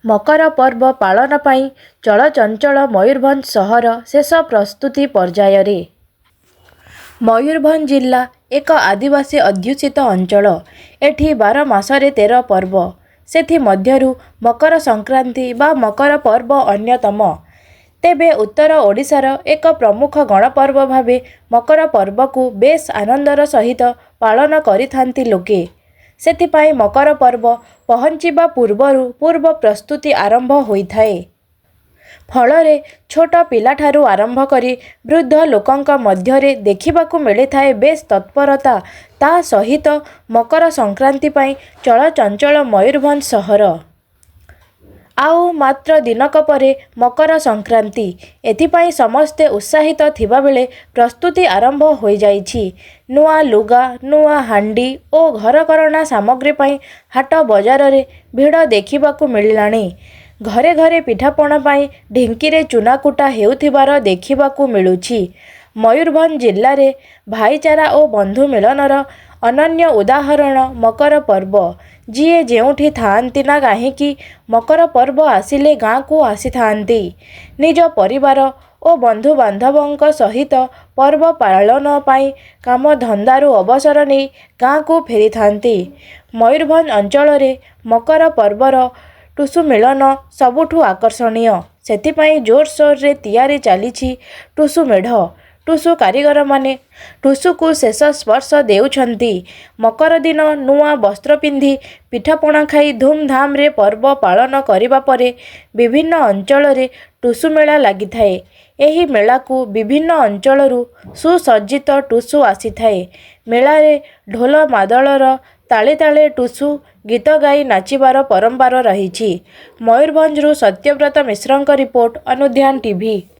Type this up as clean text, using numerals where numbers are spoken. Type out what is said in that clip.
ମକର ପର୍ବ ପାଳନ ପାଇଁ ଚଳଚଞ୍ଚଳ ମୟୂରଭଞ୍ଜ ସହର ଶେଷ ପ୍ରସ୍ତୁତି ପର୍ଯ୍ୟାୟରେ। ମୟୂରଭଞ୍ଜ ଜିଲ୍ଲା ଏକ ଆଦିବାସୀ ଅଧ୍ୟୁଷିତ ଅଞ୍ଚଳ। ଏଠି 12 ମାସରେ 13 ପର୍ବ। ସେଥିମଧ୍ୟରୁ ମକର ସଂକ୍ରାନ୍ତି ବା ମକର ପର୍ବ ଅନ୍ୟତମ। ତେବେ ଉତ୍ତର ଓଡ଼ିଶାର ଏକ ପ୍ରମୁଖ ଗଣପର୍ବ ଭାବେ ମକର ପର୍ବକୁ ବେଶ୍ ଆନନ୍ଦର ସହିତ ପାଳନ କରିଥାନ୍ତି ଲୋକେ। ସେଥିପାଇଁ ମକର ପର୍ବ ପହଞ୍ଚିବା ପୂର୍ବରୁ ପୂର୍ବ ପ୍ରସ୍ତୁତି ଆରମ୍ଭ ହୋଇଥାଏ। ଫଳରେ ଛୋଟ ପିଲାଠାରୁ ଆରମ୍ଭ କରି ବୃଦ୍ଧ ଲୋକଙ୍କ ମଧ୍ୟରେ ଦେଖିବାକୁ ମିଳିଥାଏ ବେଶ୍ ତତ୍ପରତା। ତା ସହିତ ମକର ସଂକ୍ରାନ୍ତି ପାଇଁ ଚଳଚଞ୍ଚଳ ମୟୂରଭଞ୍ଜ ସହର। ଆଉ ମାତ୍ର ଦିନକ ପରେ ମକର ସଂକ୍ରାନ୍ତି। ଏଥିପାଇଁ ସମସ୍ତେ ଉତ୍ସାହିତ ଥିବାବେଳେ ପ୍ରସ୍ତୁତି ଆରମ୍ଭ ହୋଇଯାଇଛି। ନୂଆ ଲୁଗା, ନୂଆ ହାଣ୍ଡି ଓ ଘରକରଣା ସାମଗ୍ରୀ ପାଇଁ ହାଟ ବଜାରରେ ଭିଡ଼ ଦେଖିବାକୁ ମିଳିଲାଣି। ଘରେ ଘରେ ପିଠାପଣା ପାଇଁ ଢିଙ୍କିରେ ଚୁନା କୁଟା ହେଉଥିବାର ଦେଖିବାକୁ ମିଳୁଛି। ମୟୂରଭଞ୍ଜ ଜିଲ୍ଲାରେ ଭାଇଚାରା ଓ ବନ୍ଧୁ ମିଳନର ଅନନ୍ୟ ଉଦାହରଣ ମକର ପର୍ବ। ଯିଏ ଯେଉଁଠି ଥାଆନ୍ତି ନା କାହିଁକି ମକର ପର୍ବ ଆସିଲେ ଗାଁକୁ ଆସିଥାନ୍ତି। ନିଜ ପରିବାର ଓ ବନ୍ଧୁବାନ୍ଧବଙ୍କ ସହିତ ପର୍ବ ପାଳନ ପାଇଁ କାମଧନ୍ଦାରୁ ଅବସର ନେଇ ଗାଁକୁ ଫେରିଥାନ୍ତି। ମୟୂରଭଞ୍ଜ ଅଞ୍ଚଳରେ ମକର ପର୍ବର ଟୁସୁ ମିଳନ ସବୁଠୁ ଆକର୍ଷଣୀୟ। ସେଥିପାଇଁ ଜୋରସୋରରେ ତିଆରି ଚାଲିଛି ଟୁସୁ ମେଢ଼। ଟୁସୁ କାରିଗରମାନେ ଟୁସୁକୁ ଶେଷ ସ୍ପର୍ଶ ଦେଉଛନ୍ତି। ମକର ଦିନ ନୂଆ ବସ୍ତ୍ର ପିନ୍ଧି ପିଠାପଣା ଖାଇ ଧୁମ୍ଧାମରେ ପର୍ବ ପାଳନ କରିବା ପରେ ବିଭିନ୍ନ ଅଞ୍ଚଳରେ ଟୁସୁ ମେଳା ଲାଗିଥାଏ। ଏହି ମେଳାକୁ ବିଭିନ୍ନ ଅଞ୍ଚଳରୁ ସୁସଜ୍ଜିତ ଟୁସୁ ଆସିଥାଏ। ମେଳାରେ ଢୋଲ ମାଦଳର ତାଳେ ତାଳେ ଟୁସୁ ଗୀତ ଗାଇ ନାଚିବାର ପରମ୍ପରା ରହିଛି। ମୟୂରଭଞ୍ଜରୁ ସତ୍ୟବ୍ରତ ମିଶ୍ରଙ୍କ ରିପୋର୍ଟ, ଅନୁଧ୍ୟାନ ଟିଭି।